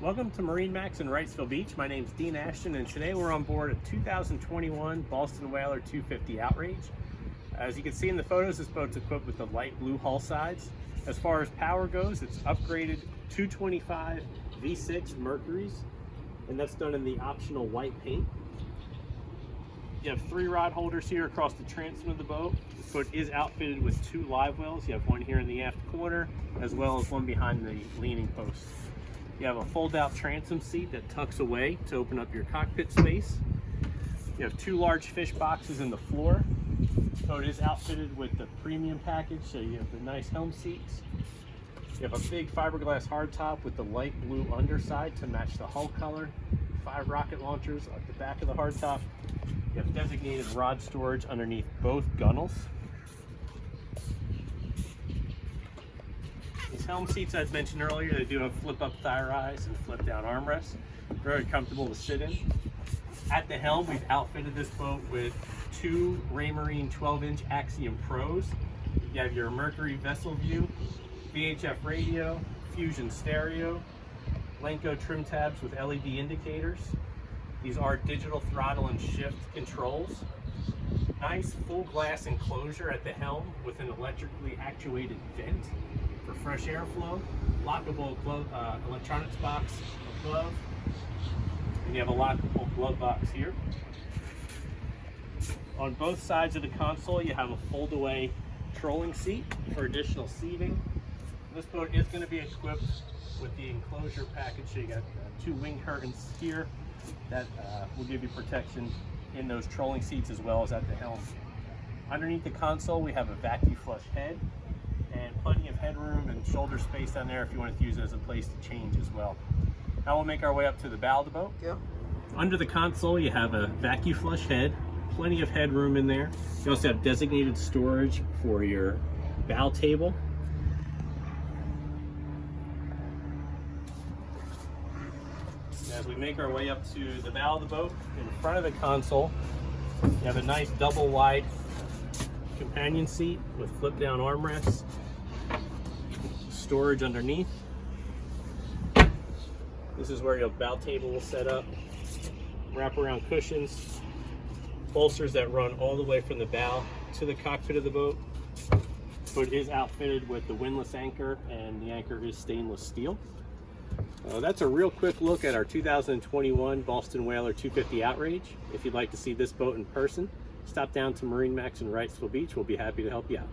Welcome to MarineMax in Wrightsville Beach. My name is Dean Ashton, and today we're on board a 2021 Boston Whaler 250 Outrage. As you can see in the photos, this boat's equipped with the light blue hull sides. As far as power goes, it's upgraded 225 V6 Mercuries, and that's done in the optional white paint. You have 3 rod holders here across the transom of the boat. The boat is outfitted with 2 live wells. You have one here in the aft corner, as well as one behind the leaning post. You have a fold-out transom seat that tucks away to open up your cockpit space. You have 2 large fish boxes in the floor. The boat is outfitted with the premium package, so you have the nice helm seats. You have a big fiberglass hardtop with the light blue underside to match the hull color. 5 rocket launchers at the back of the hardtop. You have designated rod storage underneath both gunnels. These helm seats, as mentioned earlier, they do have flip-up thigh rise and flip-down armrests. Very comfortable to sit in. At the helm, we've outfitted this boat with 2 Raymarine 12-inch Axiom Pros. You have your Mercury vessel view, VHF radio, Fusion stereo, Lenco trim tabs with LED indicators. These are digital throttle and shift controls. Nice full glass enclosure at the helm with an electrically actuated vent for fresh airflow. Lockable glove, electronics box above. And you have a lockable glove box here. On both sides of the console, you have a fold-away trolling seat for additional seating. This boat is going to be equipped with the enclosure package. So you got 2 wing curtains here that will give you protection in those trolling seats as well as at the helm. Underneath the console, we have a vacuum flush head and plenty of headroom and shoulder space down there if you want to use it as a place to change as well. Now we'll make our way up to the bow of the boat. Yeah. Under the console, you have a vacuum flush head, plenty of headroom in there. You also have designated storage for your bow table. As we make our way up to the bow of the boat, in front of the console, you have a nice double wide companion seat with flip down armrests, storage underneath. This is where your bow table will set up, wraparound cushions, bolsters that run all the way from the bow to the cockpit of the boat. The boat is outfitted with the windlass anchor, and the anchor is stainless steel. That's a real quick look at our 2021 Boston Whaler 250 Outrage. If you'd like to see this boat in person, stop down to MarineMax in Wrightsville Beach. We'll be happy to help you out.